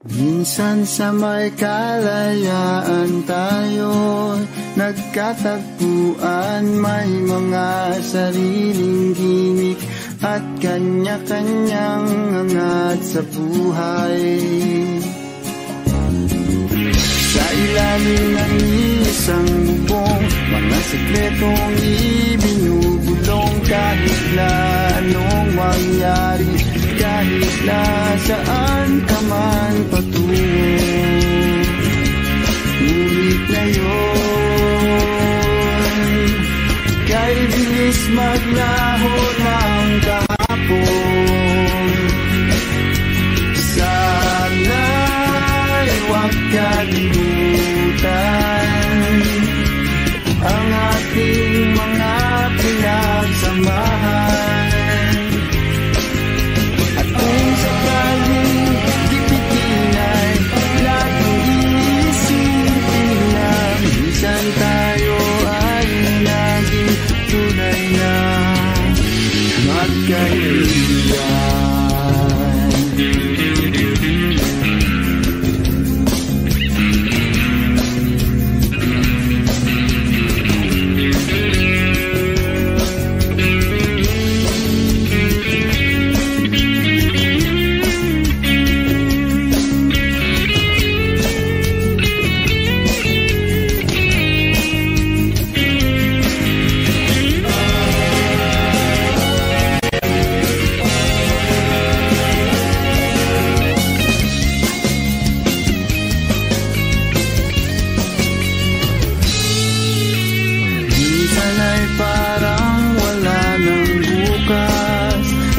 Minsan sa may kalayaan tayo nagkatagpuan, may mga sariling gimik at kanya-kanyang angat sa buhay. Sa ilalim ng isang bubong, mga sekretong ibinubulong, kahit na anong mangyari, kahit na saan ka man patungo. Ngunit ngayon, kay bilis maglaho ng kahapon. Sana'y huwag kalimutan ang ating mga pinagsamahan. At kung sakaling dipitin ay laging iisipin na minsan tayo ay naging tunay na magkaibigan.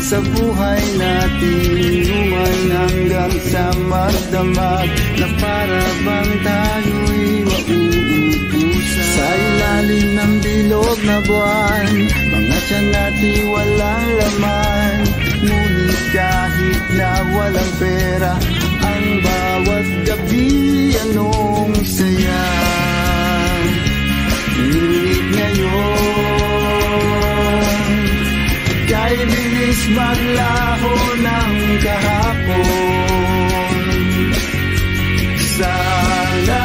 Sa buhay natin, inuman hanggang sa magdamag, na para bang tayo'y mauubusan. Sa ilalim ng bilog na buwan, mga tiyan natin walang laman. Ngunit kahit na walang pera, ang bawat gabi anong saya. Ngunit ngayon, kay bilis maglaho ng kahapon. Sana'y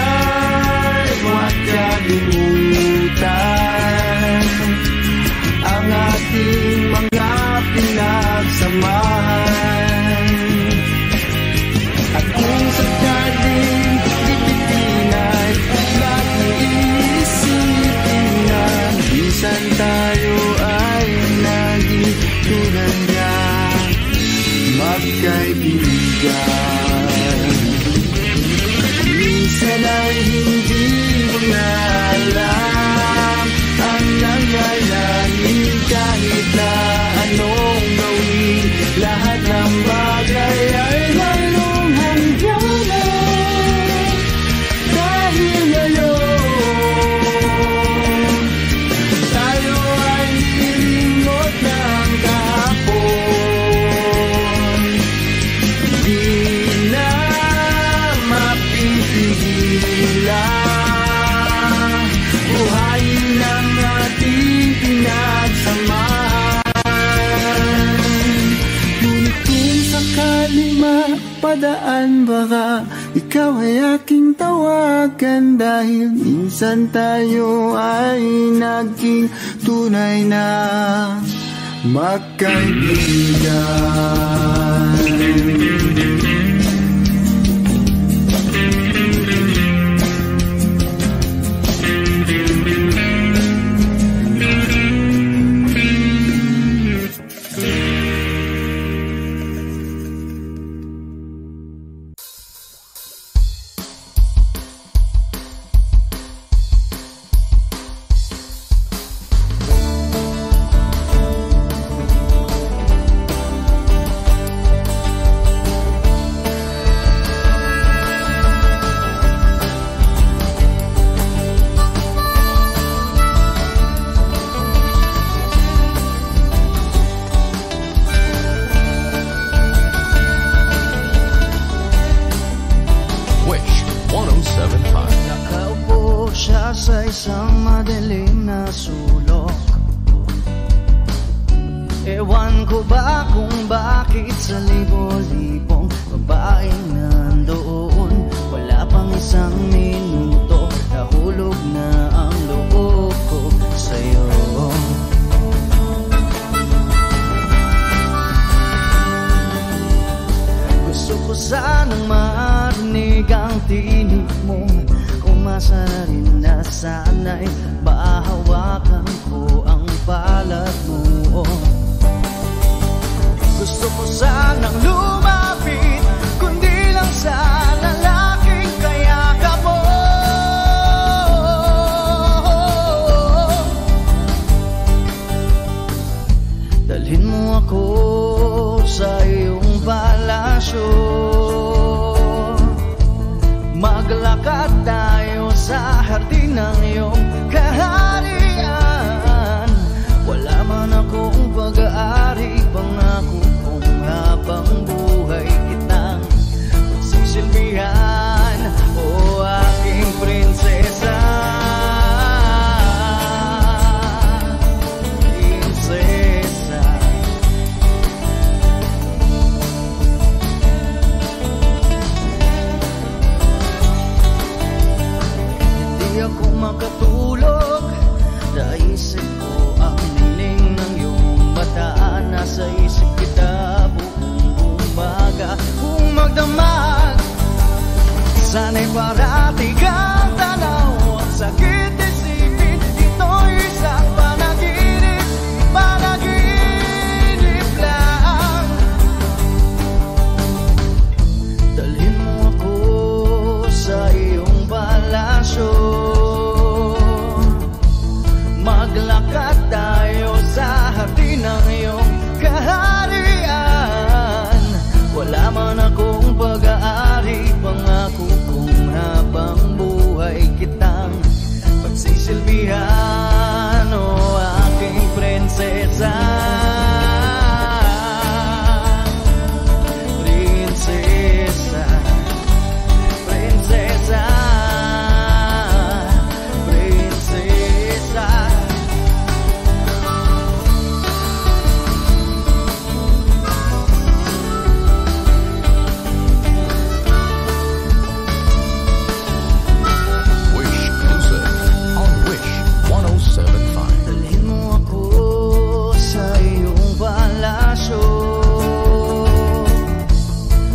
huwag kalimutan ang ating mga pinagsamahan. At kung sakaling dipitin ay laging iisipin na minsan tayo ay naging tunay na magkaibigan. Minsan ay hindi mo na alam ang nangyayari, kahit na anong gawin, lahat ng bagay ay mayroong hangganan. Dahil ngayon, tayo ay nilingot ng kahapon. Di na mapipigilan, buhayin ang ating pinagsamahan. Ngunit kung sakaling mapadaan, baka ikaw ay aking tawagan, dahil minsan tayo ay naging tunay na magkaibigan. sa isang madilim na sulok. Ewan ko ba kung bakit sa libo-libong babaeng nandoon sanang marinig ang tinig mo. Umasa na rin na sana'y mahawakan ko ang palad mo. Gusto ko sanang lumapit, kundi lang sa lalaking kayakap mo. Dalhin mo ako sa iyong palasyo, maglakad tayo sa hardin ng iyong kaharian. Wala man akong pag-aari, pangako kung habang buhay kitang magsisilbihan, o aking prinsesa. Ako makatulog, naisip ko ang nining ng iyong mata. Nasa isip kita buong umaga, kung magdamag sana'y parating ang tanaw. Ang sakit isipin, ito'y isang panaginip, panaginip lang. Dalhin mo ako sa iyong palasyo, maglakad tayo sa hardin ng iyong kaharian. Wala man akong pag-aari, pangako kung habang buhay kitang pagsisilbihan, o aking prinsesa. Prinsesa, prinsesa,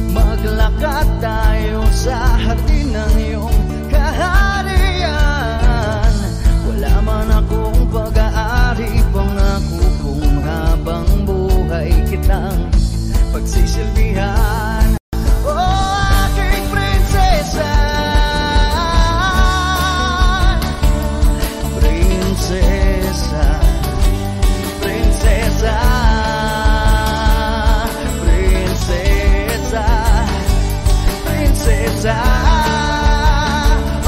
maglakad tayo sa hardin ng iyong kaharian. Wala man akong pag-aari, pangako kung habang buhay kitang pagsisilbihan, o aking prinsesa. Prinsesa, prinsesa, prinsesa,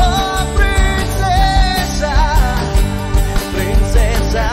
oh prinsesa, prinsesa.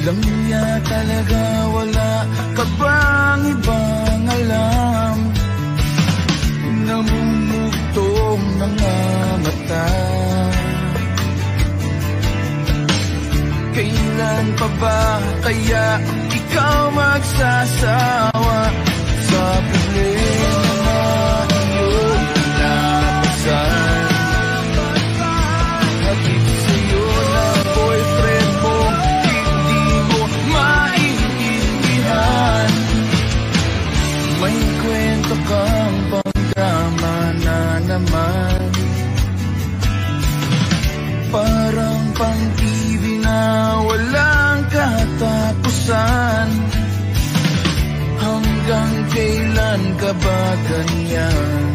Langya talaga, wala ka bang ibang alam? Namumugtong mga mata. Kailan pa ba kaya ikaw magsasawa sa problema na iyong pinapagsan? Hatid sa'yo na boyfriend mo, hindi mo maintindihan. May kwento kang pangdrama na naman, parang pang-TV na walang katapusan. Hanggang kailan ka ba ganyan?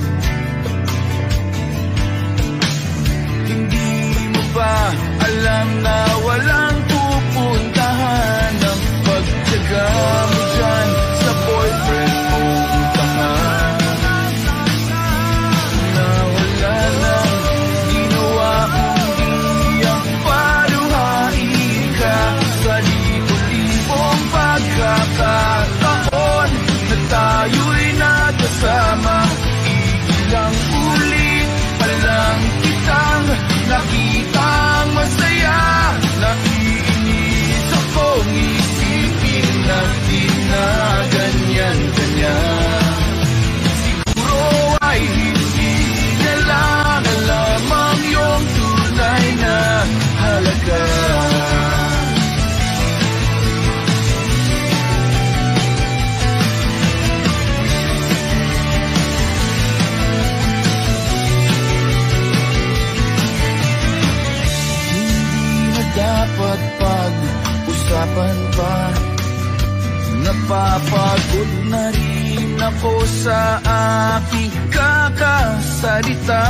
Napapagod na rin ako sa aking kakasalita.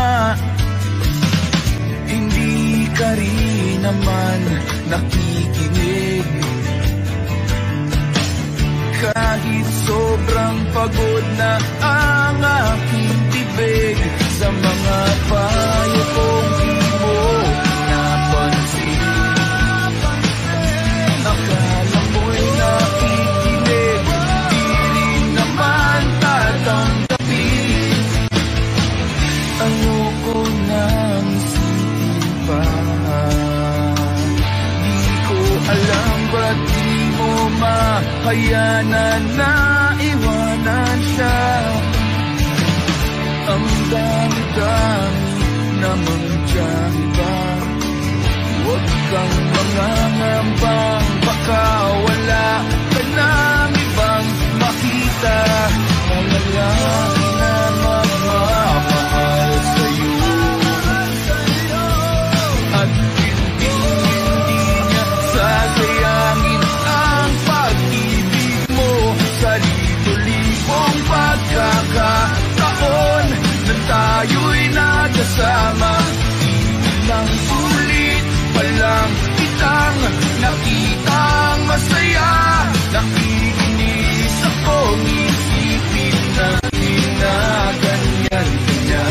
Hindi ka rin naman nakikinig. Kahit sobrang pagod na ang aking bibig, sa mga payo kong di mo napansin. Akala mo'y nakikinig, di rin naman tatanggapin. Ayoko nang isipin pa. Di ko alam ba't di mo mahayanan na iwanan siya. Ang dami-dami namang dyan iba. Huwag kang mangangambang, baka wala ka nang ibang makita. Ang lalaki na magmamahal sa'yo, at hindi niya sasayangin ang pag-ibig mo. Sa libo-libong pagkakataon na tayo'y nagkasama, ilang ulit pa lang kitang nakitang masaya. Nakikinis akong isipin na ginaganyan ka niya.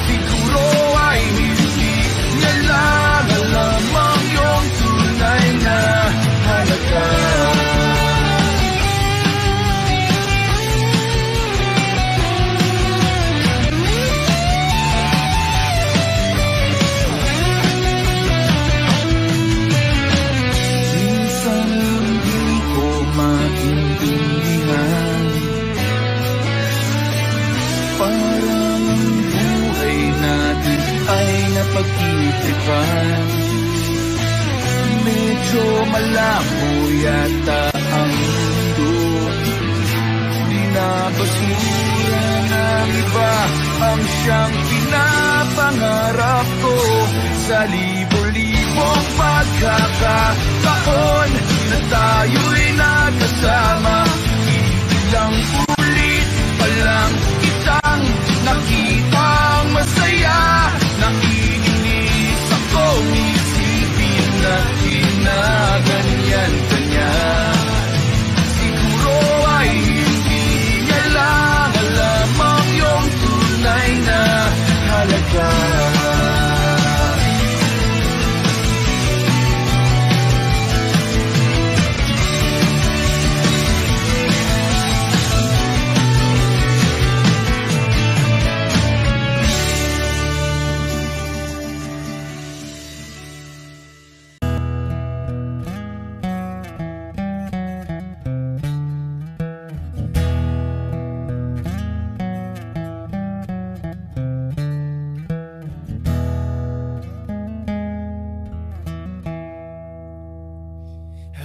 Siguro ay hindi niya lang alam ang iyong tunay na halaga. Pag-itripan, medyo malabo yata ang mundo. Di na basura ng iba ang siyang pinapangarap ko. Sa libo-libong pagkakataon na tayo'y nagkasama, ilang ulit pa lang kitang nakitang masaya. Nakikinis akong isipin na ginaganyan ka niya. Siguro ay hindi niya lang alam ang iyong tunay na halaga.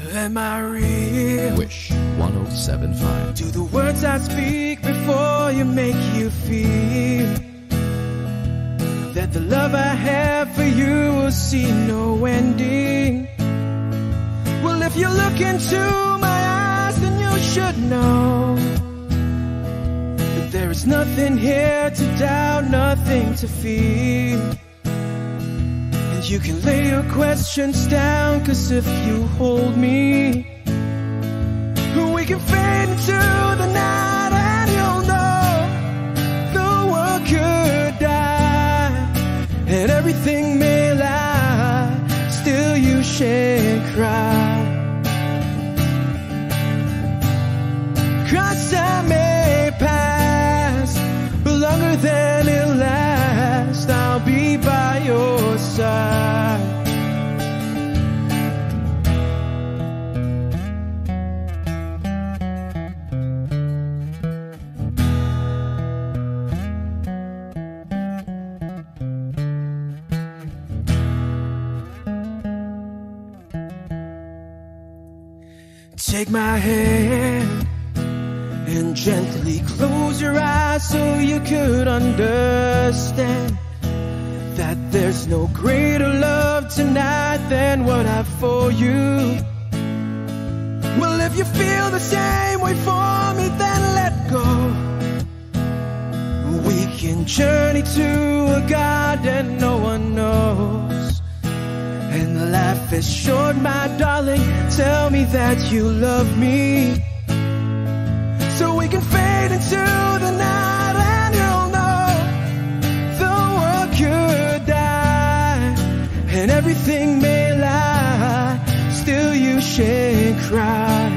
Am I real? Wish 107.5. Do the words I speak before you make you feel that the love I have for you will see no ending? Well, if you look into my eyes, then you should know that there is nothing here to doubt, nothing to feel. You can lay your questions down, 'cause if you hold me, we can fade into the night and you'll know the world could die and everything may lie, still you shan't cry. 'Cause time may pass, but longer than it'll last, I'll be by your side. Take my hand and gently close your eyes so you could understand that there's no greater love tonight than what I have for you. Well, if you feel the same way for me, then let go. We can journey to a garden no one knows. And life is short, my darling. Tell me that you love me, so we can fade into the night, and you'll know the world could die and everything may lie, still you shan't cry.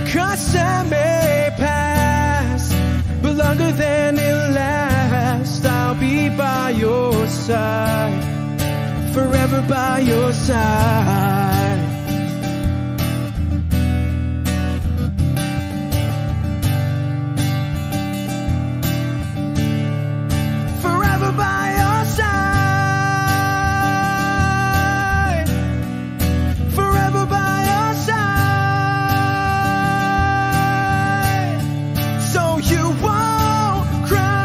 'Cause time may pass, but longer than it lasts, I'll be by your side, forever by your side. Forever by your side, forever by your side, so you won't cry.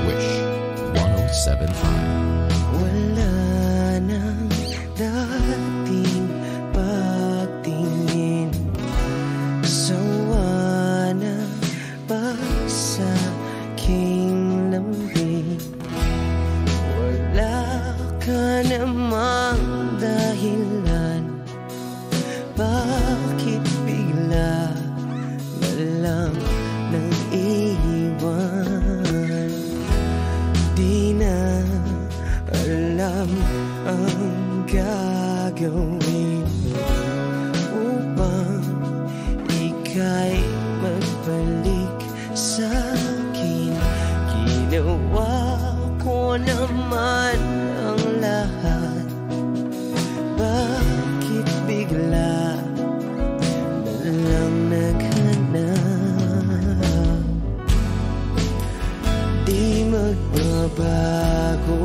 Wish 1075. Wala nang dating pagtingin, sawa na ba sa aking lambing? Wala ka namang dahilan, bakit bigla na lang nang iwan? Di na alam ang gagawin upang ika'y magbalik sa'kin. Ginawa ko naman ang lahat, bakit bigla na lang naghanap? Di magbabago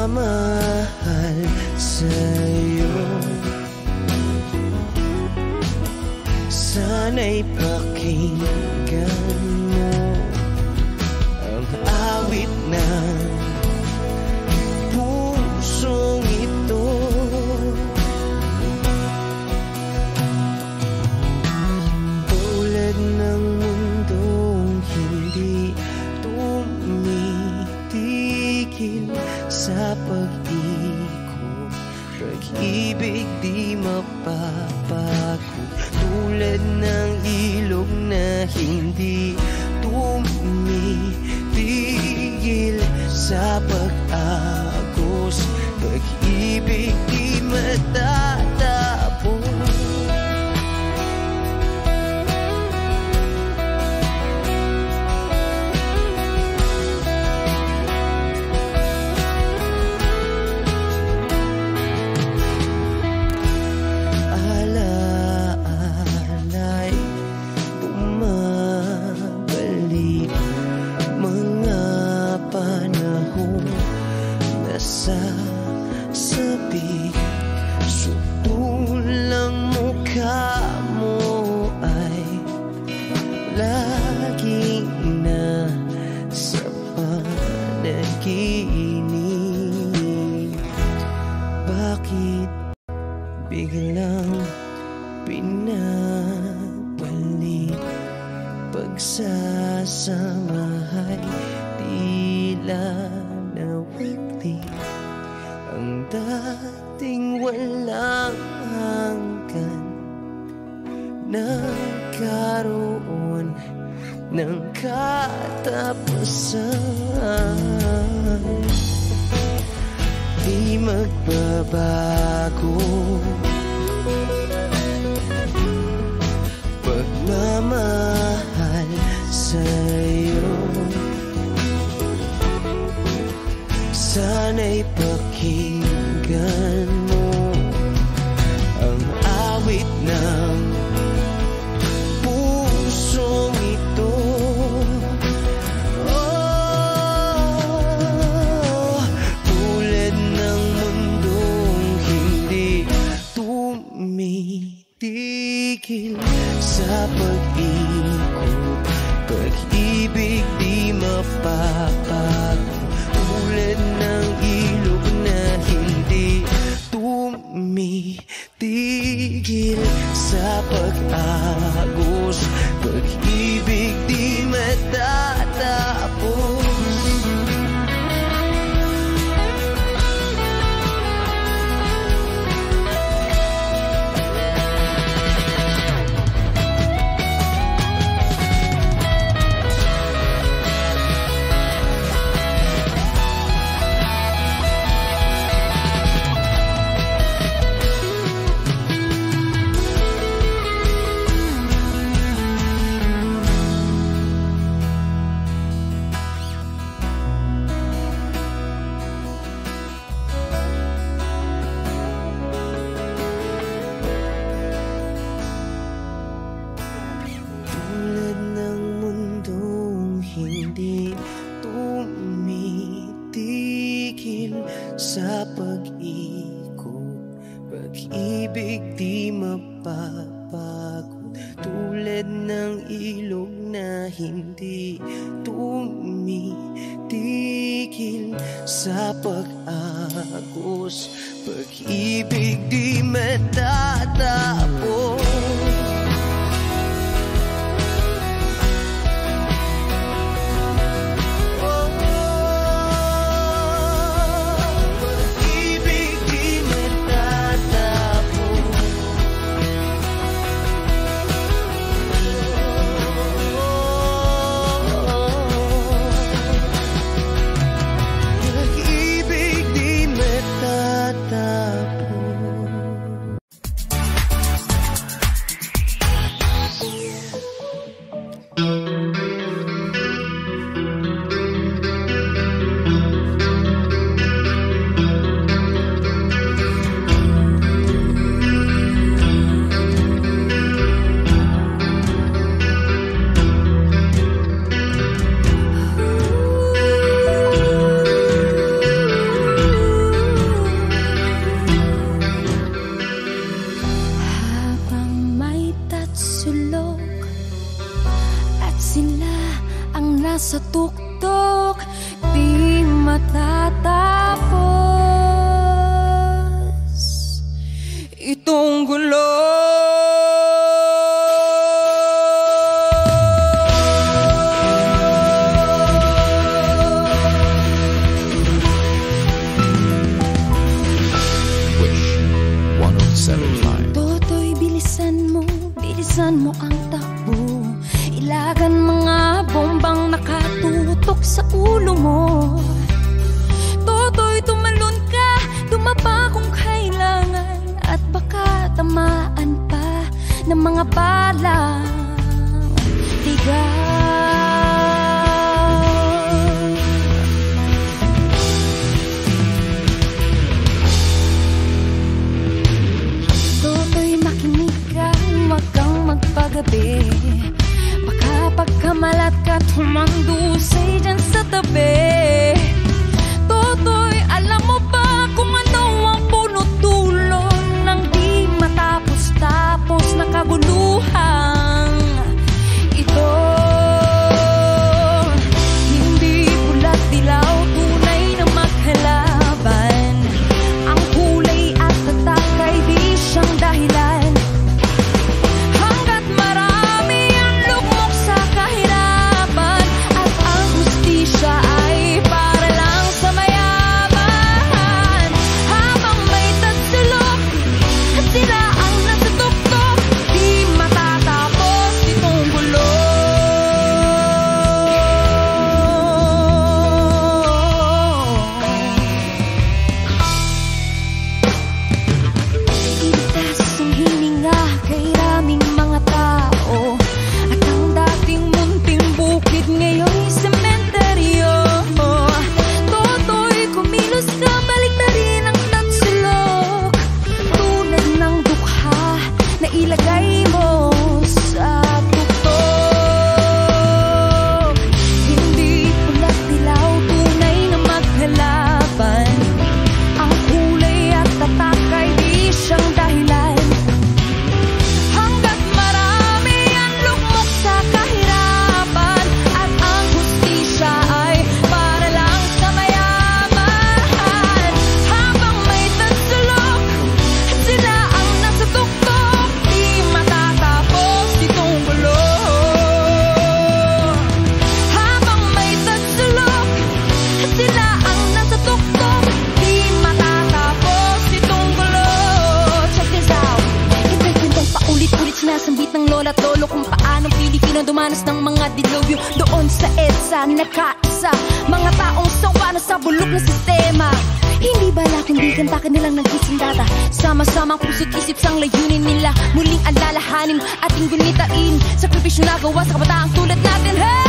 pagmamahal sa'yo. Sana'y pakinggan mo ang awit ng pusong ito. Tulad ng mundong hindi tumitigil sa pag-ikot, pag-ibig di mapapago. Tulad ng ilog na hindi tumitigil sa pag-agos, pag-ibig di matatapos. Alaala'y bumabalik, mga panahon na sasabi. Sutulang mukha mo ay laging nasa panaginip. Bakit biglang pinabalik? Pagsasamahay tila nawagli, ang dating walang hanggan nagkaroon ng katapusan. Di magbabago pagmamahal sa'yo. Sana'y pakinggan mo ang awit ng pusong ito. Oh, tulad ng mundong hindi tumitigil sa pag-ikot, pag-ibig di mapapago. Tulad ng ilog na hindi tumitigil sa pag-agos, pag-ibig di matatapos. Sa pag-ikot, pag-ibig di mapapagod. Tulad ng ilog na hindi tumitigil sa pag-agos, pag-ibig di matatapos. Sa tuktok di matatapos itong gulo. Wish 107.5. Toto'y bilisan mo ang takbo. Ilagan mga bombang nakatutok sa ulo mo. Toto'y tumalon ka, dumapa kung kailangan, at baka tamaan pa ng mga balang tigang. Toto'y makinig ka, wag kang magpagabi. Pagkamalat ka't humandusay dyan sa tabi. Toto'y, alam mo ba kung ano ang puno-dulo ng di matapos-tapos na kaguluhan ito? Hindi pula't dilaw, tunay na maghalaban. Ang kulay at tatak ay di siyang dahilan. Siya ay nagkaisa. Mga taong sawa na sa bulok na sistema. Hindi bala kundi kanta kanilang nagkisindata. Sama-samang puso't isip sang layunin nila. Muling alalahanin ating gunitain. Sakripisyo na gawa sa kabataang tulad natin. Hey!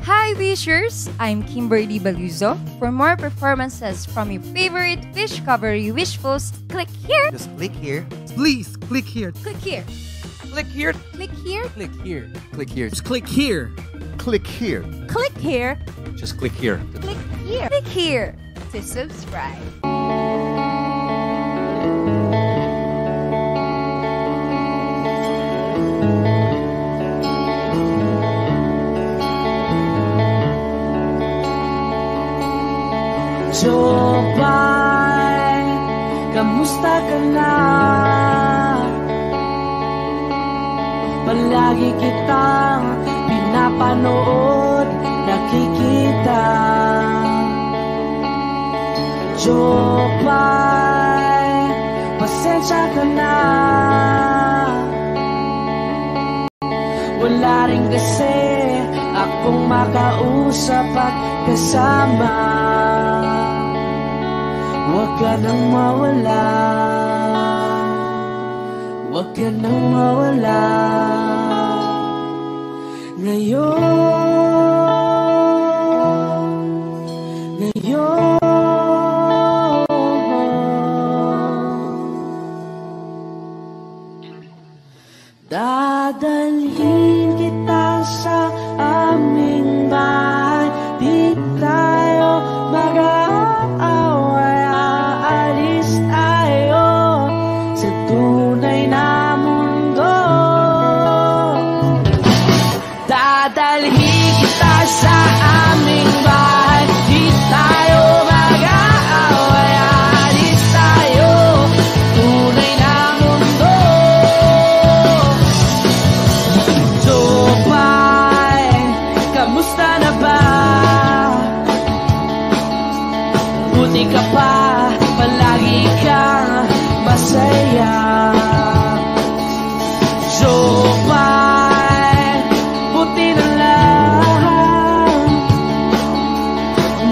Hi Wishers! I'm Kimberly Baluzo. For more performances from your favorite Wish cover Wishfuls, click here. Just click here. Please click here. Click here. Click here. Click here. Click here. Click here. Just click here. Click here. Click here. Just click here. Click here. Click here to subscribe. Jopay, kamusta ka na? Palagi kitang pinapanood, nakikita. Jopay, pasensya ka na. Wala rin kasi akong makausap at kasama. Huwag ka nang mawala, huwag ka nang mawala. Ngayon dadalhin kita sa aming bahay. Di tayo mag-aaway. Dadalhin kita sa aming bahay. Di tayo mag-aaway. Alis tayo, tunay na mundo. Jopay, kamusta na ba? Buti ka pa, palagi kang masaya. Jopay, buti na lang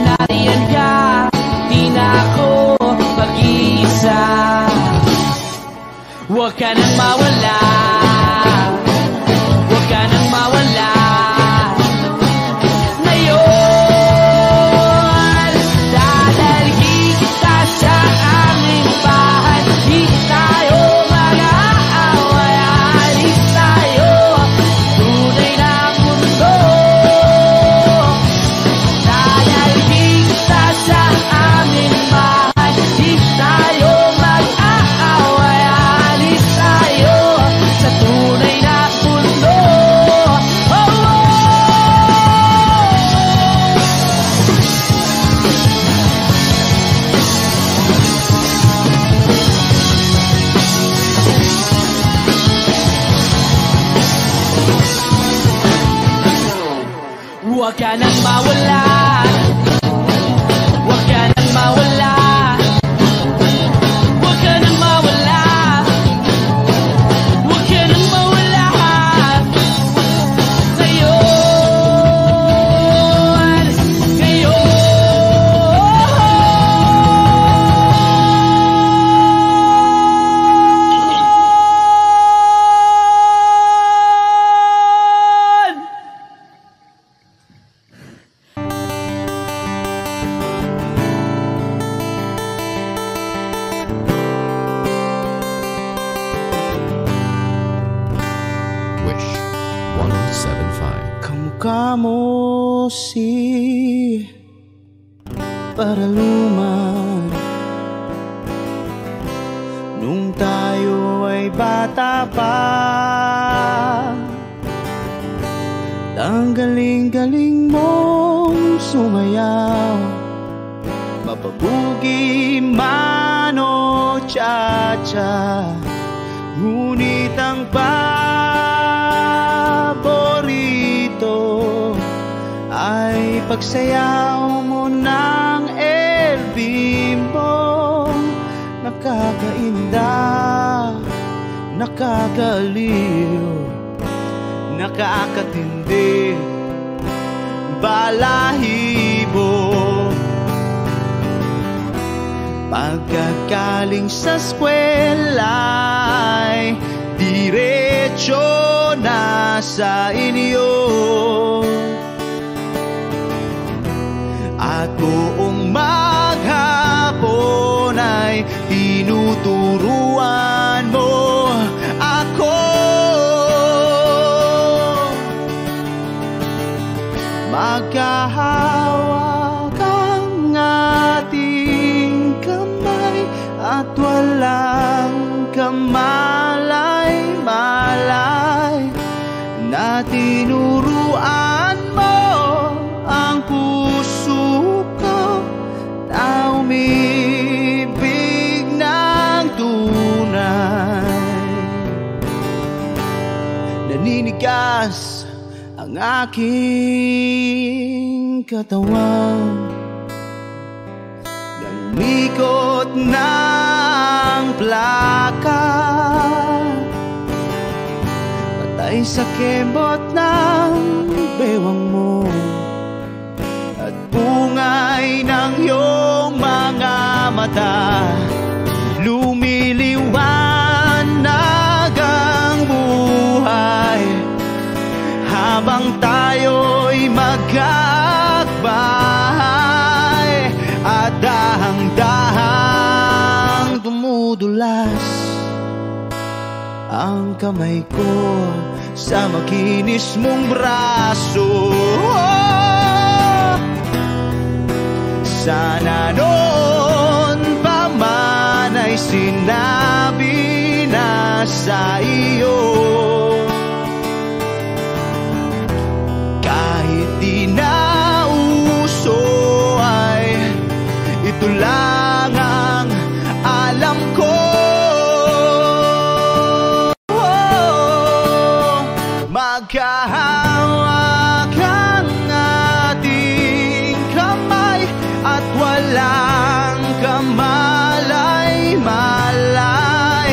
nariyan ka, di na ako mag-iisa. Huwag ka nang mawala, huwag ka nang mawala. Ngayon dadalhin kita sa aming bahay. Di tayo mag-aaway. Alis tayo, tunay na mundo. Dadalhin kita sa aming bahay. Di tayo mag-aaway. Alis tayo sa tunay na mundo. Oh, oh. Huwag ka nang mawala, huwag ka nang mawala. kamo si paraluman nung tayo ay bata pa. Ang galing-galing mong sumayaw, mapabugi man o cha-cha. Ngunit ang paborito ay pagsayaw mo ng El Bimbo. Nakakainda, nakakaliw, nakakatindi, balahibo. Pagkagaling sa eskwela'y diretso na sa inyo, at buong maghapon ay tinuturuan mo ako. Magkahawak ang ating kamay at walang kamalay-malay, na tinuruan mo ang puso ko na umibig ng tunay. Naninigas ang aking katawan ng ikot ng plaka, patay sa kembot ng bewang mo at bungay ng iyong mga mata. Lumiliwanag ang buhay habang tayo'y magkakbahay, at dahang-dahang dumudulas ang kamay ko sa makinis mong braso. Sana noon pa man ay sinabi na sa iyo, kahit di na uso ay ito lang ang alam ko. Magkahawak ang ating kamay at walang kamalay-malay,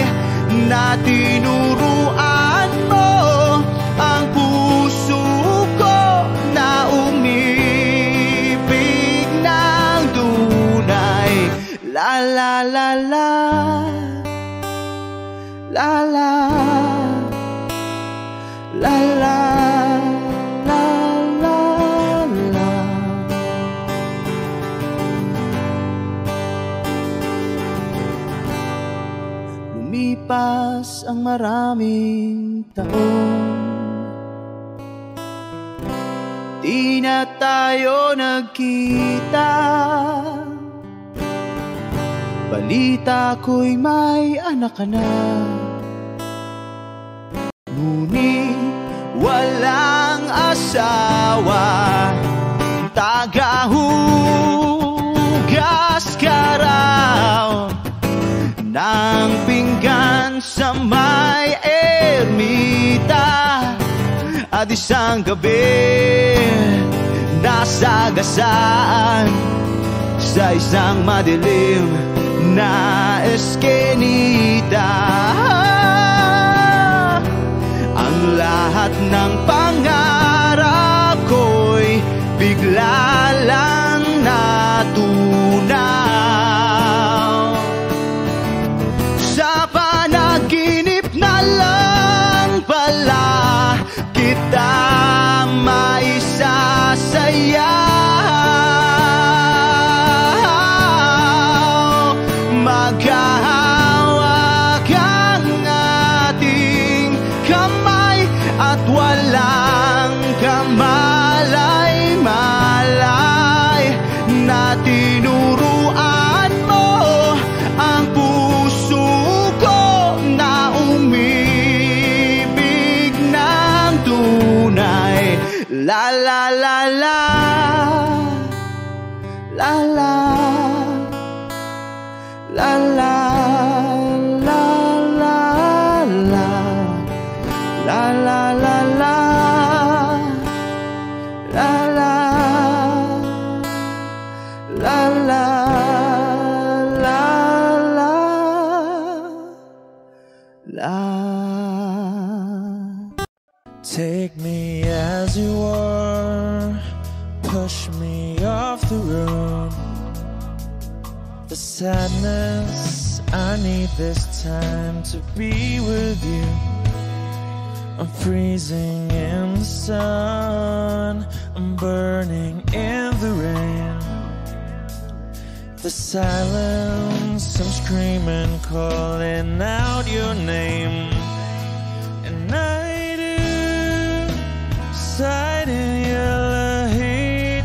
na tinuruan mo ang puso ko na umibig ng tunay. La la la la, la la, la la, la la, la. Lumipas ang maraming taon, di na tayo nagkita. Balita ko'y may anak ka na, ngunit walang asawa. Tagahugas ka raw ng pinggan sa may ermita, at isang gabi nasagasaan sa isang madilim na eskenita. Ang lahat ng pangarap ko'y bigla lang natunaw. Sa panaginip na lang pala kita maisasayaw. Maghahawak ang ating kamay at walang kamay. La la la la, la la, la la, la la, la, la la la la, la la, la la, la la, la. Take me as you are, push me off the road. The sadness, I need this time to be with you. I'm freezing in the sun, I'm burning in the rain. The silence, I'm screaming, calling out your name. And I do side in your heat.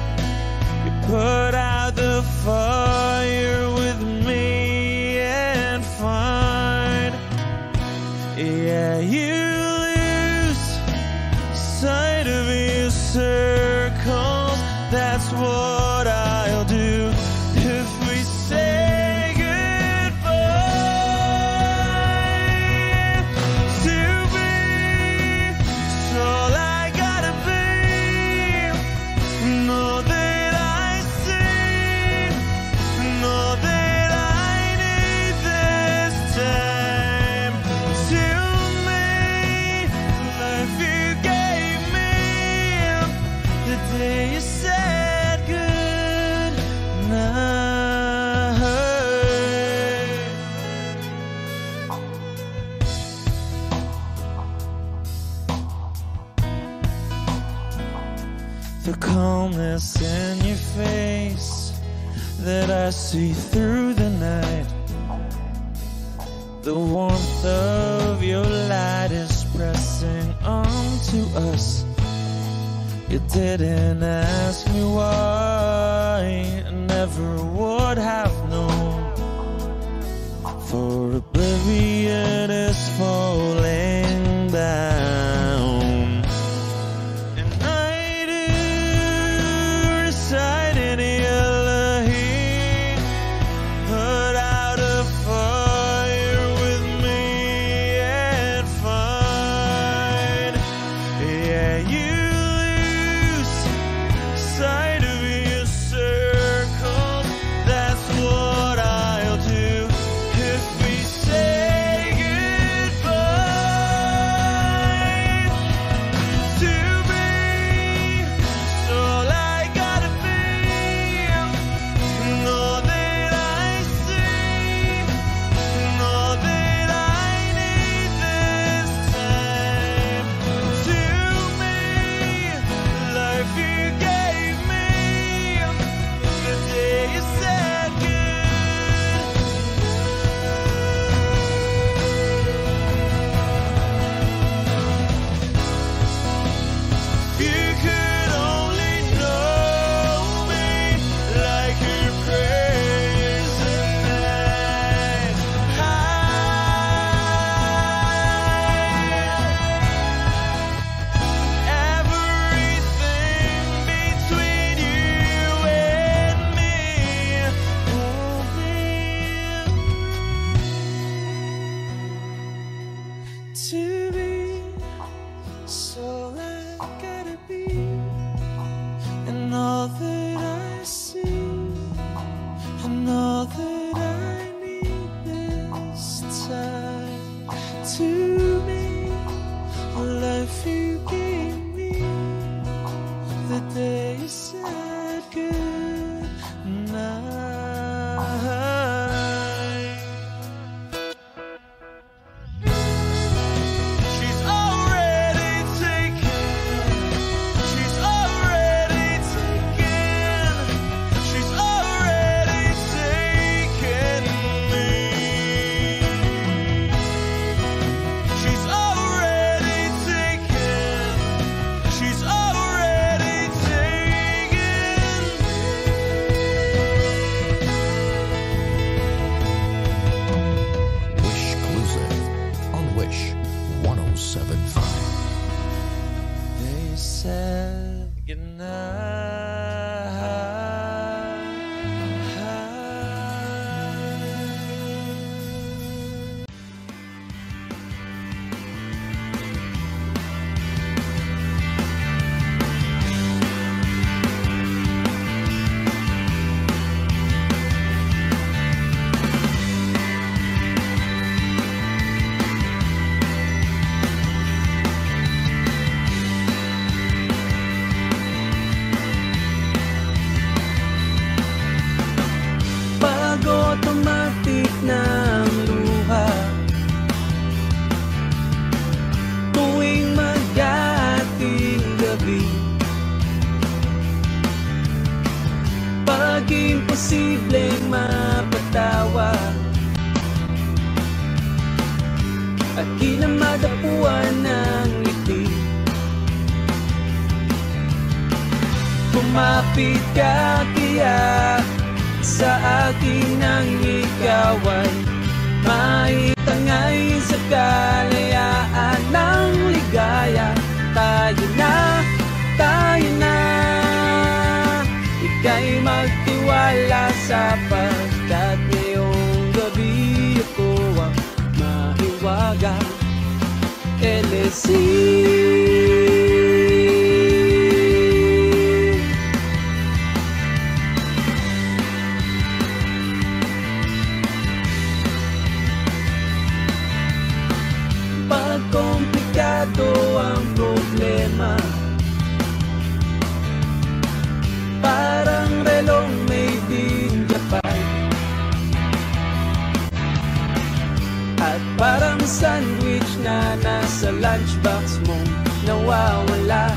You put out the fire with me and find. Yeah, you lose sight of your circles. That's what I'll do if we say goodbye. To be, so I gotta be. Know that I see, know that I need this time. To me, life you gave me the day you said good night. The calmness in your face that I see through the night. The warmth of your light is pressing onto us. You didn't ask me why, I never would have known. For oblivion is falling down. And I do reside in your heat. Put out a fire with me and find. Yeah, you lose sight of your circle. That's what I'll do if we say goodbye. To be, so I gotta be. Know that I see, know that I need this time. To me, life you gave me the day you said good. You could only know me like your present night. Everything between you and me won't be to be. So I gotta be, and all that I see, and all that I need this time. To me, life you gave me the day you said good night. She's already taken. She's already taken. She's already taken me. She's already taken. She's already taken Wish Exclusive on Wish 1075. They said Sige na. Automatic ng luha tuwing mag-ating gabi. Pag imposibleng mapatawa at kinamadapuan ng ngiti, kumapit ka kaya sa akin ang ikaw ay maitangay sa kalayaan ng ligaya. Tayo na, ika'y magtiwala sapagkat ngayong gabi ako ang mahiwagang LSC. Komplikado ang problema, parang relong made in Japan, at parang sandwich na nasa lunchbox mo nawawala,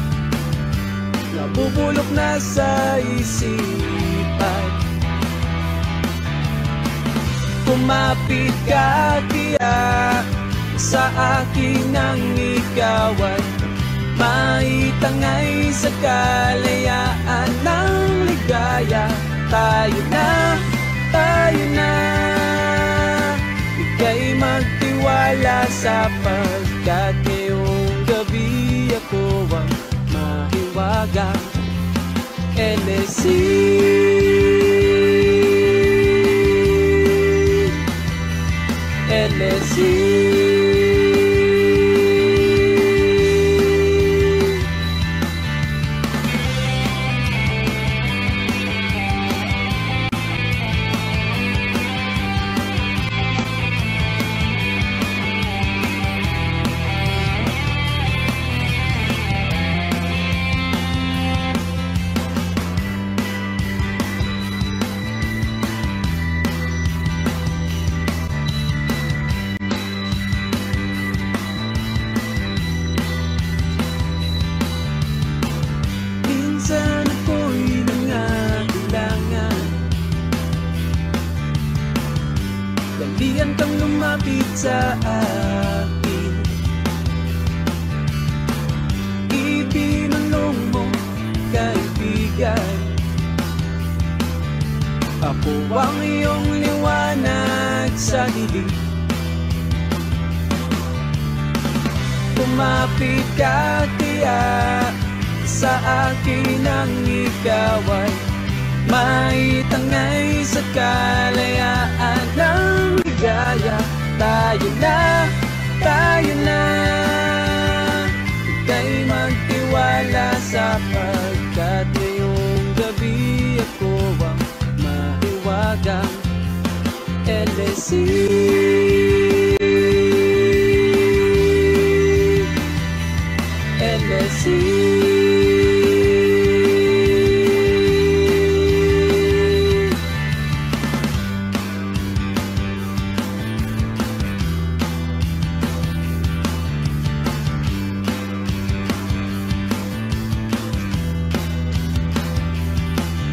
nabubulok na sa isipan. Kumapit ka kaya sa akin ang ikaw ay maitangay sa kalayaan ng ligaya. Tayo na, ika'y magtiwala sapagkat ngayong gabi ako ang mahiwagang LSC. LSC. Dalian kang lumapit sa akin, ibinulong mo kaibigan. Ako ang iyong liwanag sa dilim. Kumapit ka kaya sa akin ang ikaw ay maitangay sa kalayaan ng ligaya. Tayo na, ika'y magtiwala sapagkat ngayong gabi ako ang mahiwagang LSC. LSC.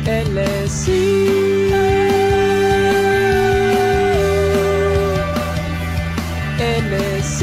LSC. LSC.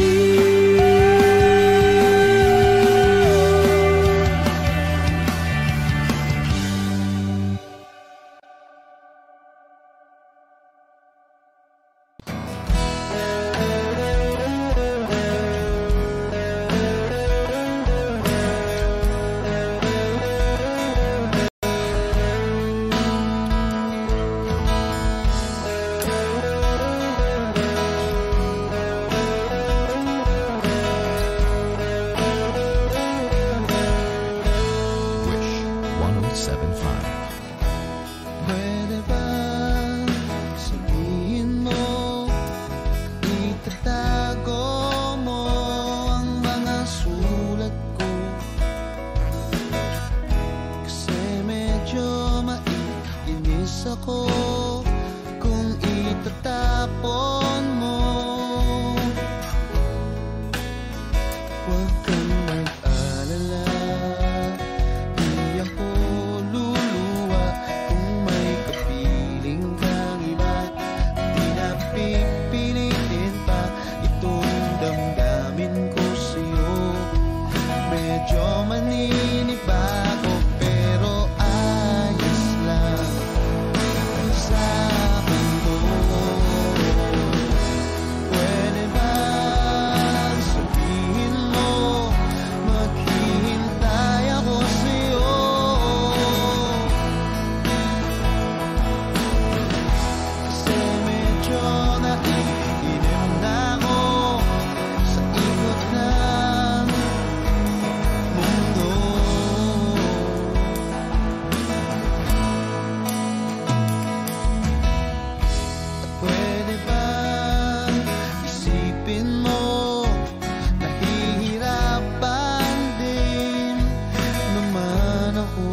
gagawin ko sa'yo. Medyo maninibago pero ayos lang sa akin to. Pwede bang sabihin mo maghihintay ako sa'yo? Kasi medyo naiinim na ako sa ikot ng mundo. At pwede bang isipin mo nahihirapan din naman ako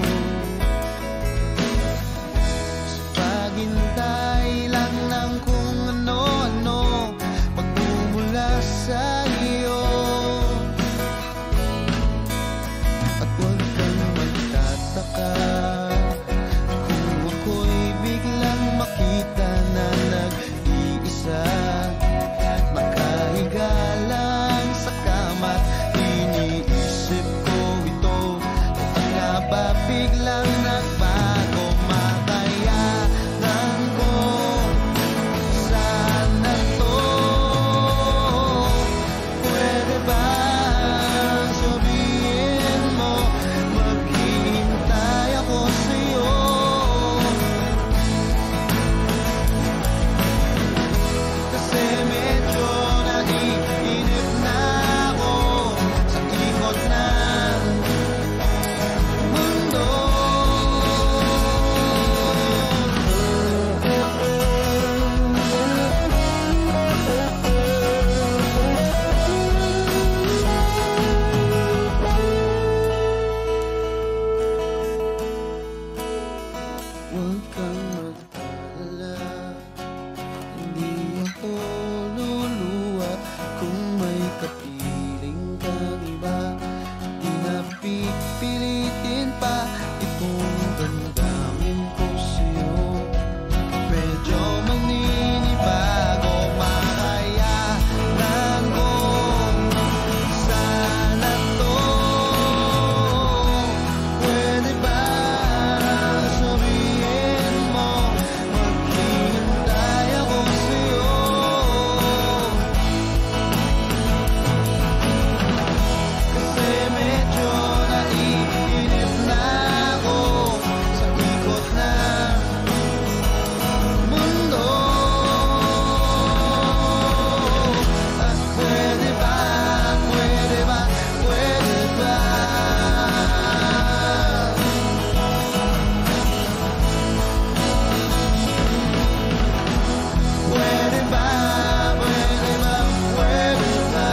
sa paghintay lang ng kung ano-ano pagmumula sa iyo. At huwag kang magtataka kung ako'y biglang makita na nag-iisa, nakahiga lang sa kama't iniisip ko ito. Kung nga ba biglang nagbago, makayanan ko sana to. Pwede ba sabihin mo maghihintay ako sa'yo? Kasi medyo naiinip na ako sa ikot ng mundo. Huwag kang mag-alala, hindi ako luluwa kung may kapiling kang iba. Di na pipilitin pa itong damdamin ko sa'yo. Medyo maninibago, makayanan ko sana to. Pwede ba sabihin mo maghihintay ako sa'yo? Kasi medyo naiinip na ako sa ikot ng mundo. At pwede ba, pwede ba, pwede ba? Pwede ba, pwede ba, pwede ba?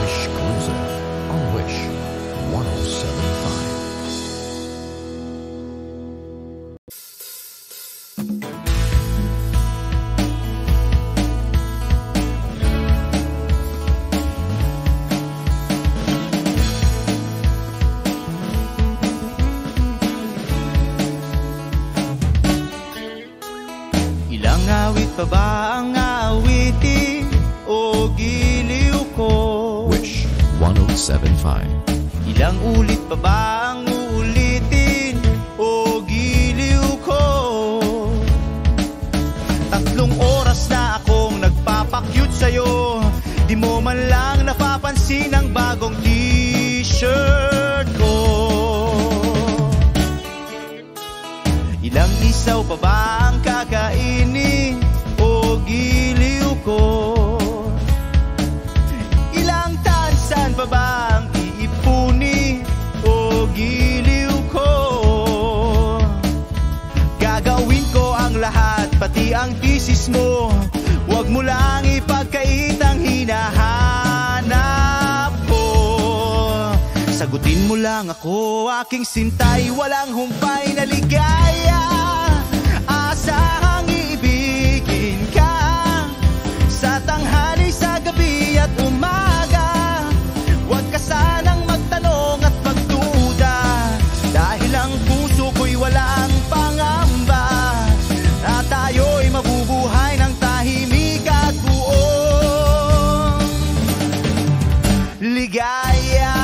Wish Cruiser on Wish 1075. Ilang awit pa ba ang awitin o giliw ko? Wish 1075. Ilang ulit pa ba ang uulitin o giliw ko? 3 oras na akong nagpapakyut sa'yo, di mo man lang napapansin ang bagong t-shirt ko. Ilang isaw pa ba ang kakainin o giliw ko? Ilang tansan pa ba ang iipuni o giliw ko? pati ang thesis mo. Huwag mo lang ipagkait ang hinahanap ko. Sagutin mo lang ako, aking sintay, walang humpay na ligaya. Asahang iibigin ka sa tanghali, sa gabi at umaga. Huwag ka sanang magtanong at magduda, dahil ang puso ko'y walang pangamba. At tayo'y mabubuhay ng tahimik at buong ligaya.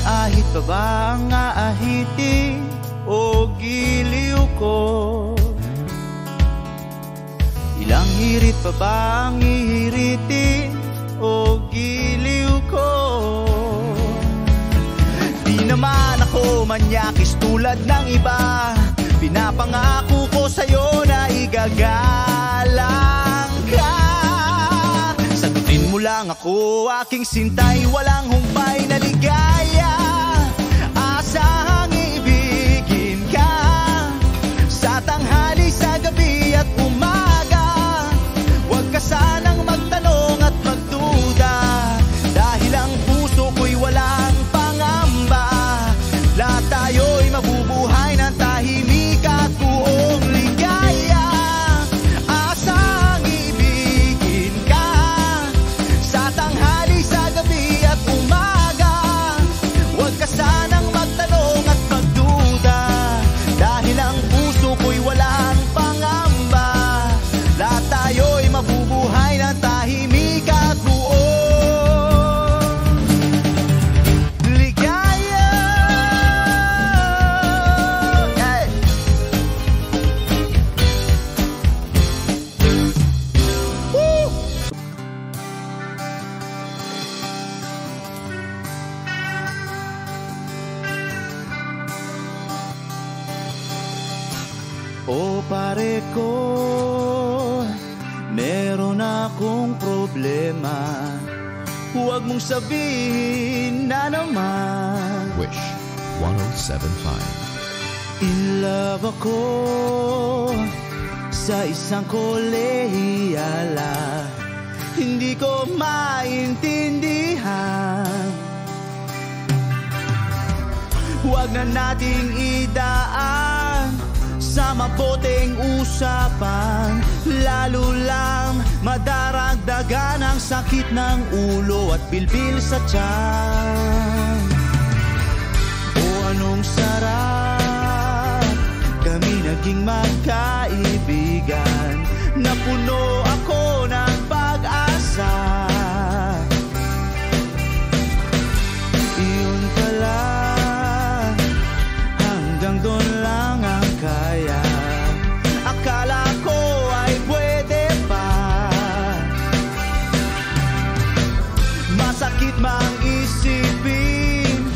Ahit pa ba ang aahitin o giliw ko? Ilang hirit pa ba ang ihiritin o giliw ko? Di naman ako manyakis tulad ng iba. Pinapangako ko sa'yo na igagalang ka. Sagutin mo lang ako, aking sintay, walang humpay na ligaya. Asahang ibigin ka sa tanghali, sa gabi at umaga. Huwag ka sanang magtanong at magduda, dahil ang puso ko'y walang pangamba. Lahat tayo'y mabubuhay ng tahimik at buong ligaya. Asahang ibigin ka sa tanghali, sa gabi at umaga. Huwag ka sanang magtanong at magduda, dahil ang puso ko'y walang pangamba. Lahat tayo'y mabubuhay ng tahimik at buong ligaya. Hey! Woo! O pare ko, meron akong problema. Huwag mong sabihin na naman. Wish 1075. In love ako sa isang kolehiyala. Hindi ko maintindihan. Huwag na nating idaan sa maboteng usapan, lalo lang madaragdagan ang sakit ng ulo at bilbil sa tiyan. O anong sarap kami naging magkaibigan, napuno ako ng pag-asa. Iyon pala, hanggang doon lang ang kaya. Akala ko ay pwede pa. Masakit mang isipin,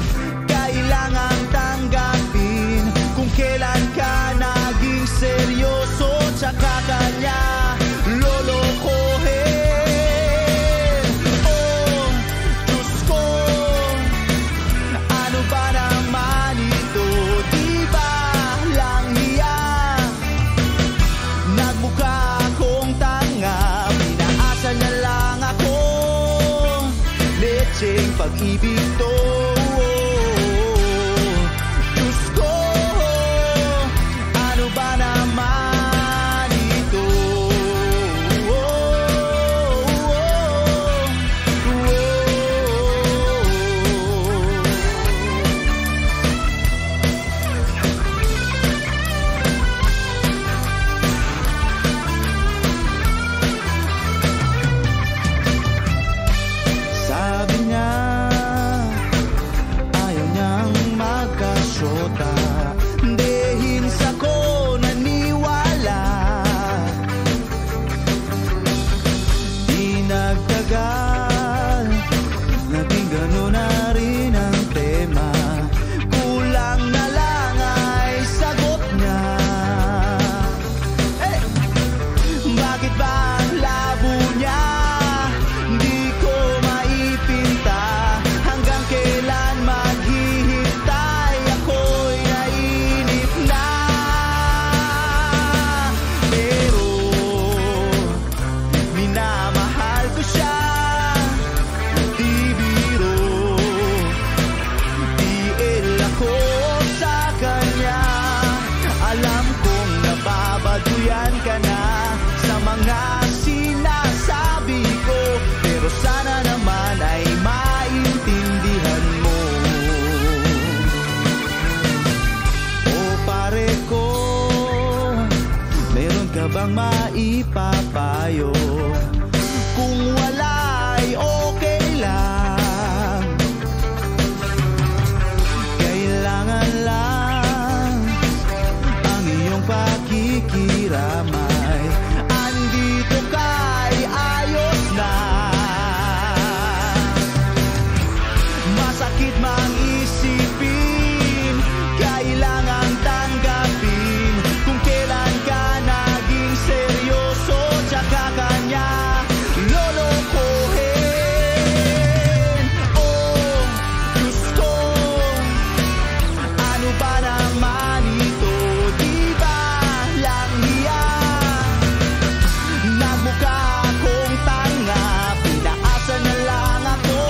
kailangan tanggapin kung kailan ka naging seryoso, tsaka kanya lolo tuluyan ka na sa mga sinasabi ko. Pero sana naman ay maintindihan mo. O pare ko, meron ka bang maipapayo? Kung wala ay okay lang. Kailangan lang ang iyong pakikiramay. Andito ka'y ayos na. Masakit mang isipin, kailangan tanggapin. Kung kailan ka naging seryoso, tsaka kanya lolokohin. Oh, Diyos ko, ano ba naman ito? Di ba lang hiya? Nagmukha akong tanga, pinaasa na lang ako.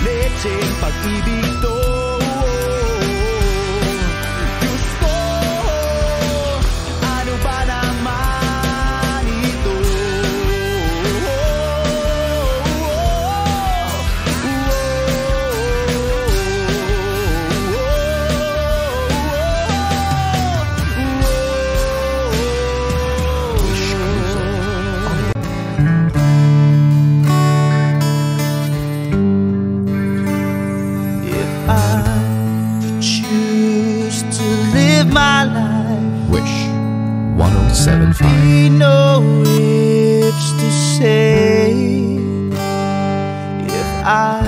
Lecheng pag-ibig to. Diyos ko, ano ba naman ito? If I choose to live my life, Wish 1075. be no ifs to say. If I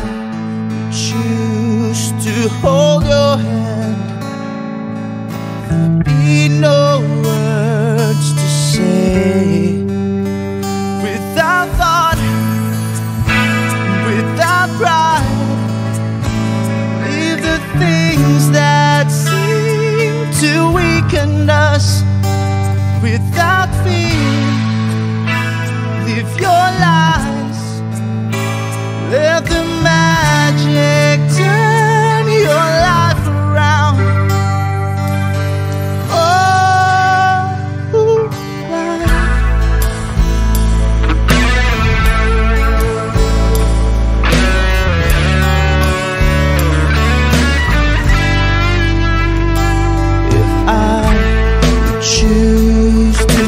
choose to hold your hand, be no words to say. Without thought, without pride, leave the things that seem to weaken us. Without fear, live your lies. Let the magic turn your life around. Oh, life. If I choose to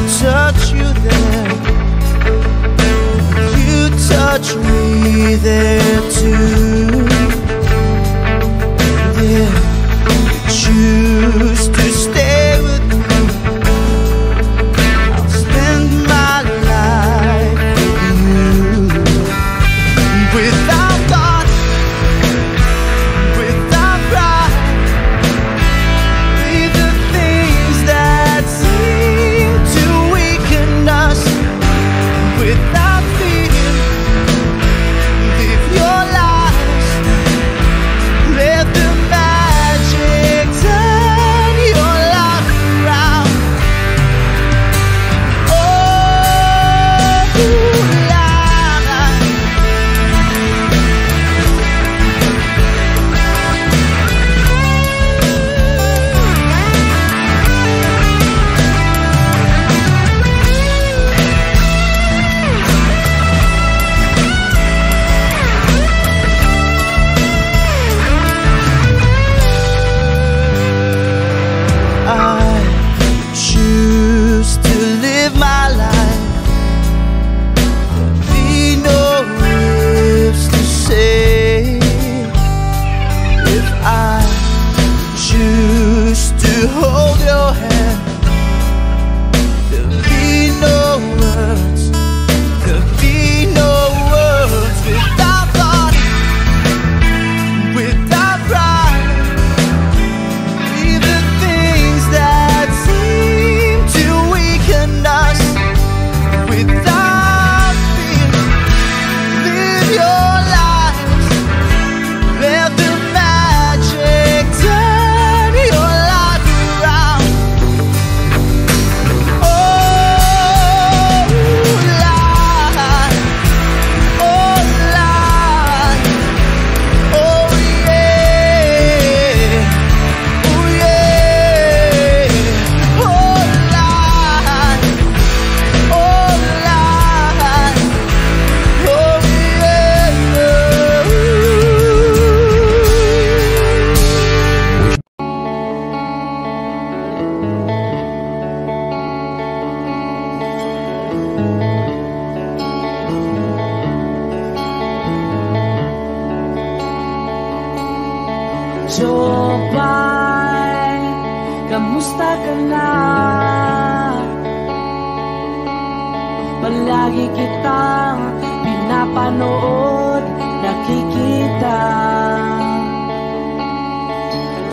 Lagi kitang pinapanood, nakikita.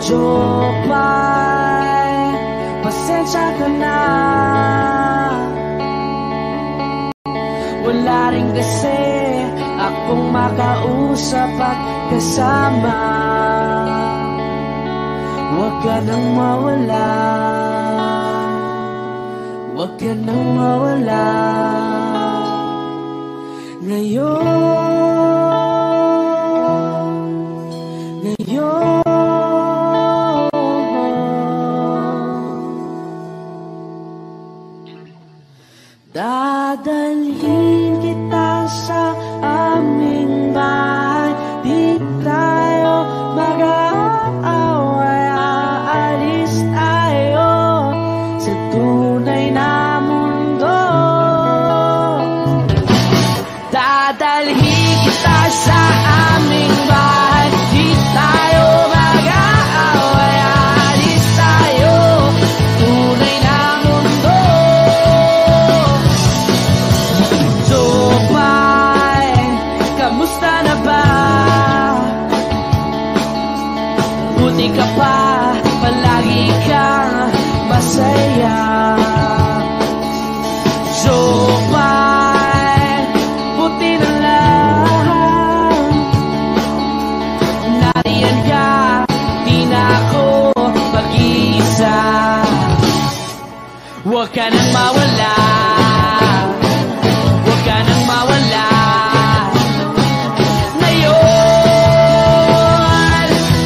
Jopay, pasensya ka na. Wala rin kasi akong makausap at kasama. Huwag ka nang mawala, huwag ka nang mawala. Ngayon dadalhin kita sa aming bahay. Di tayo mag-aaway, aalis tayo sa tunay na mundo. Dadalhin kita sa aming bahay. Di tayo mag-aaway, aalis tayo tunay na mundo. Jopay, kamusta na ba? Buti ka pa, palagi kang masaya. Jopay, buti na lang nariyan ka, di na ako mag-iisa. Huwag ka nang mawala, huwag ka nang mawala. Ngayon,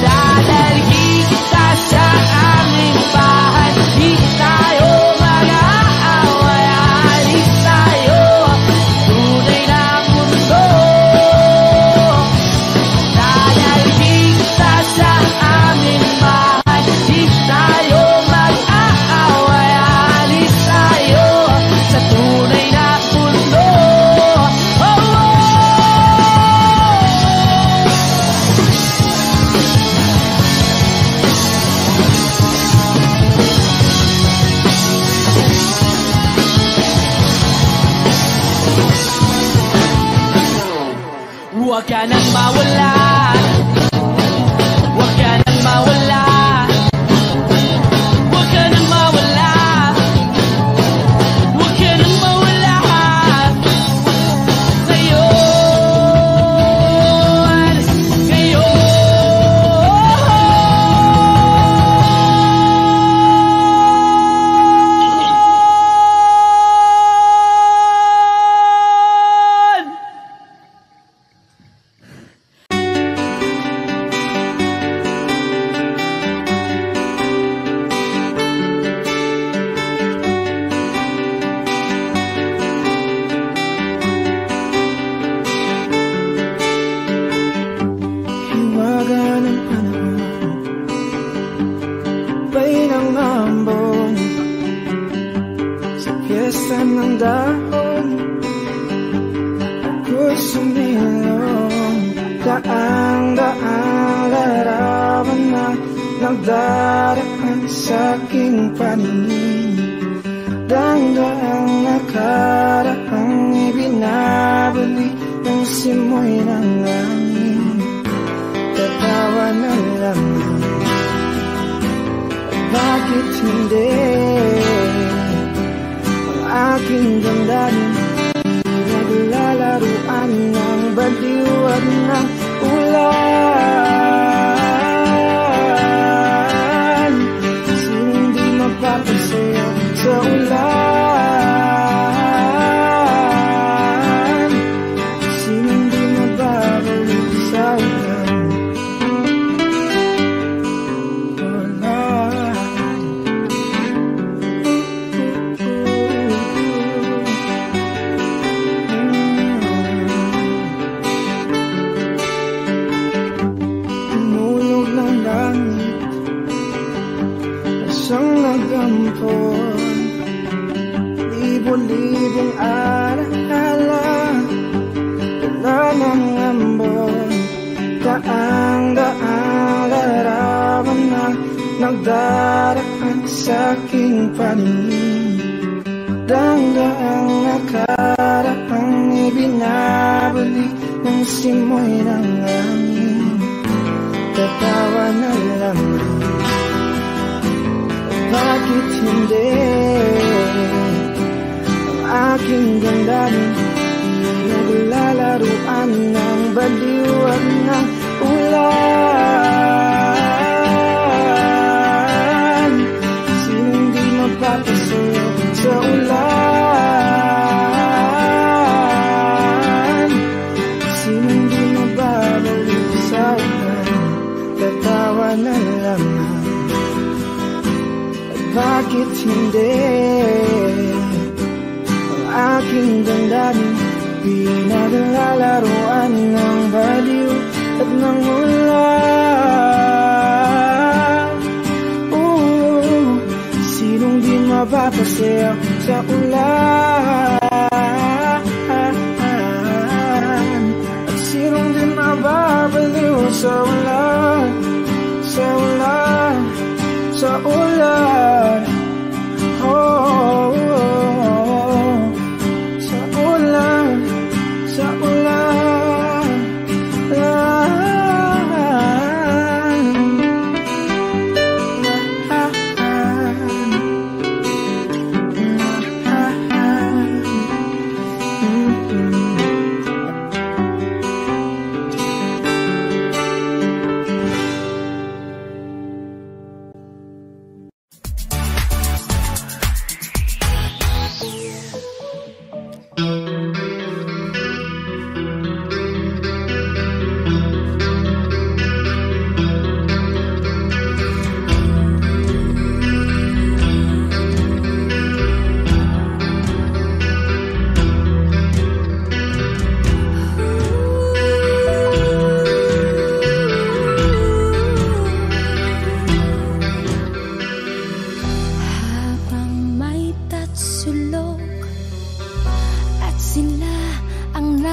dadalhin kita sa aming bahay. Di tayo mag-aaway, aalis tayo tunay na mundo. Dadalhin kita sa aming bahay. Di tayo mag-aaway, aalis tayo sa tunay na mundo. Oh, oh. Huwag ka nang mawala, huwag ka nang mawala, huwag ka nang mawala, huwag ka nang mawala. Ngayon, Hiwaga ng panahon, bay ng ambon, sa piyesta ng dahon, ako'y sumilong. Daang-daang larawan na nagdaraan sa aking paningin. Daang-daang nakaraang ibinabalik ng simoy ng langit. Tatawa na lang, bakit hindi? Ang aking damdamin naglalaruan ng baliw at ng ulan. Sinong di mapapasayo sa ulan? Sinong di mababalik sa ulan? Isang nagampon, libo-libong alaala, wala ng ambon. Daang-daang larawan na nagdaraan sa aking paningin. Daang-daang nakaraan ang simoy ng hangin, tatawa na lamang. Bakit hindi ang aking damdamin naglalaruan ng baliw at ng ulan? Sinong di mapapasayo sa ulan? Sinong di mababalik sa ulan? Tatawa na lamang. Bakit hindi ang aking damdamin pinaglalaruan ng baliw at ng ulan? Sinong di mapapasayaw sa ulan? At sinong di mababaliw sa ulan? Sa ulan, sa ulan, oh, sa ulan, sa ulan,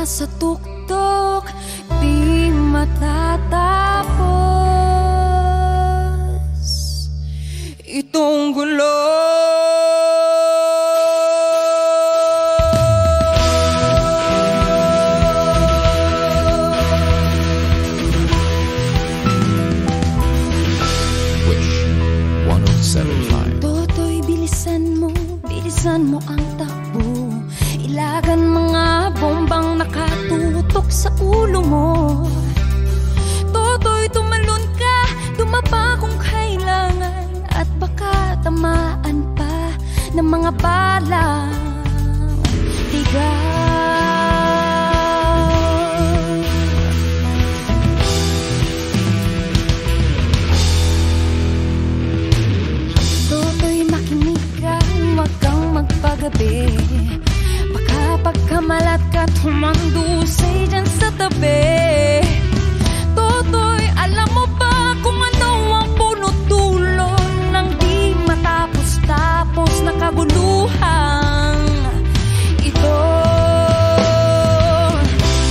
sa tuktok di matatapos itong gulo. Wish 107.5. Toto'y bilisan mo ang takbo. Ilagan mga bombang nakatutok sa ulo mo. Toto'y tumalon ka, dumapa kung kailangan, at baka tamaan pa ng mga balang tigang. Toto'y makinig ka, huwag kang magpagabi. Pagkamalat ka't humandusay dyan sa tabi. Toto'y alam mo ba kung ano ang puno-dulo ng di matapos-tapos na kaguluhan ito?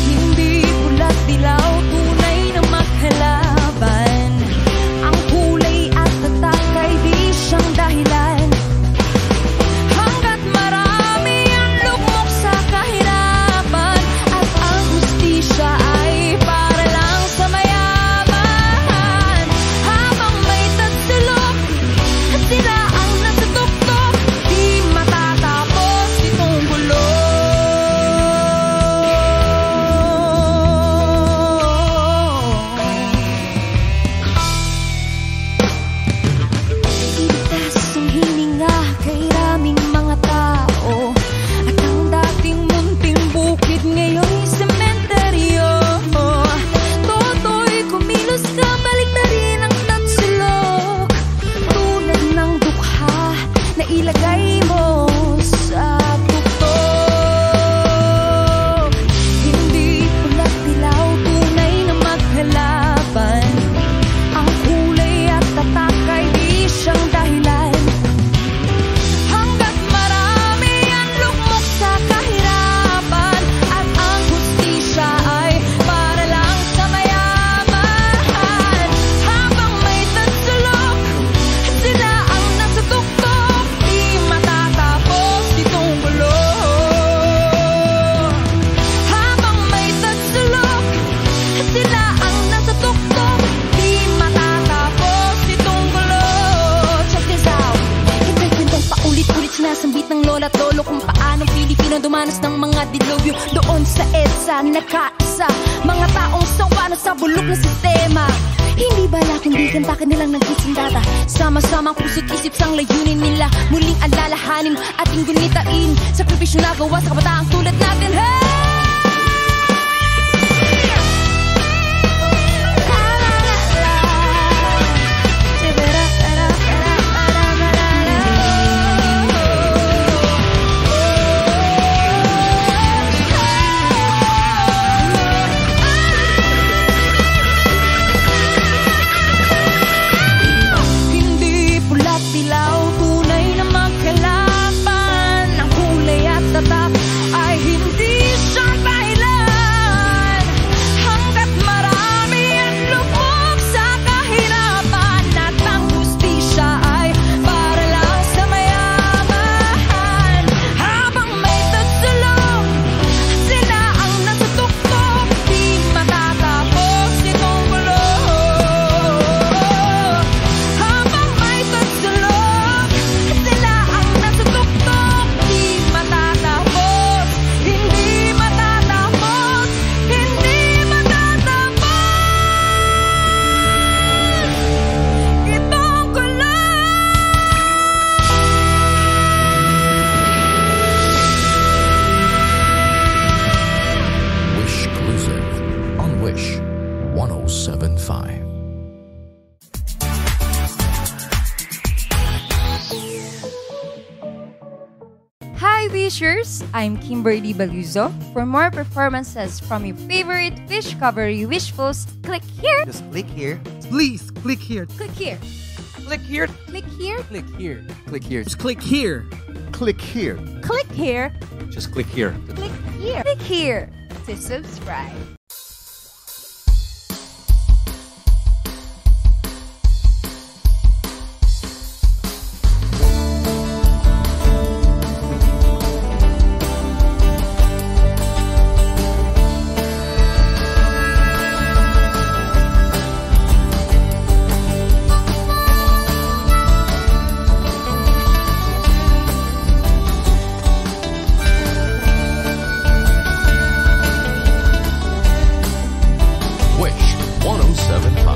Hindi pula't dilaw, tunay na maghalaban. Ang kulay at tatak ay di siyang dahilan. Matapos Kwento ng lola at lolo kung paano Pilipino dumanas ng mga dilubyo. Doon sa EDSA nagkaisa mga taong sawa na sa bulok na sistema. Hindi bala kundi kanta kanilang nagkitsing data. Sama-samang puso't isip sang layunin nila. Muling alalahanin ating gunitain. Sakripisyo na gawa sa kabataang tulad natin. Hey! Wish 1075. Hi Wishers! I'm Kimberly Baluzo. For more performances from your favorite Wish Covery Wishfuls, click here. Just click here. Please click here. Click here. Click here. Click here. Click here. Click here. Just click here. Click here. Click here. Just click here. Click here. Click here to subscribe.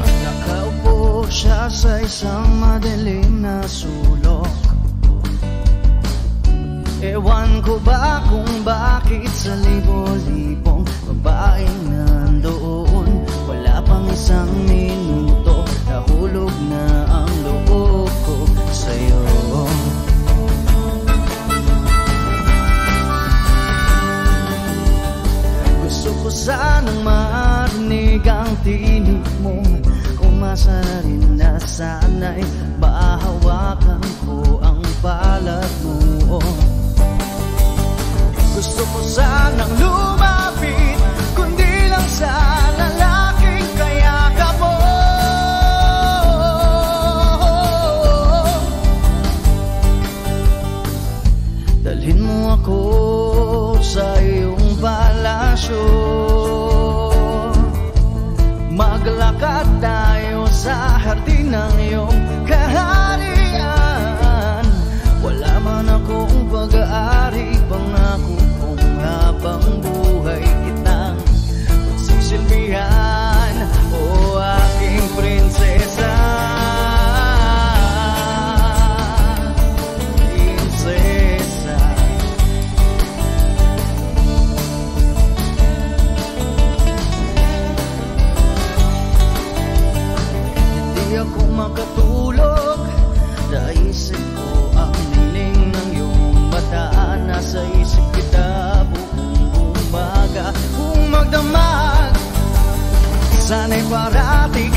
Nakaupo siya sa isang madilim na sulok. Ewan ko ba kung bakit sa libo-libong babaeng nandoon. Wala pang isang minuto, nahulog na ang loob ko sa'yo. Gusto ko sanang marinig ang tinig mo. Umasa na rin na sana'y mahawakan ko ang balat mo. Gusto ko sanang lumapit, kundi lang sa lalaking kayakap mo. Dalhin mo ako sa iyong palasyo. Maglakad tayo sa hardin ng iyong kaharian. Wala man akong pag-aari, pangako kong habang buhay kitang pagsisilbihan. O aking prinsesa, prinsesa. Ako makatulog, naisip ko ang niling ng iyong mata. Nasa isip kita buong umaga, kung magdamag sana'y parating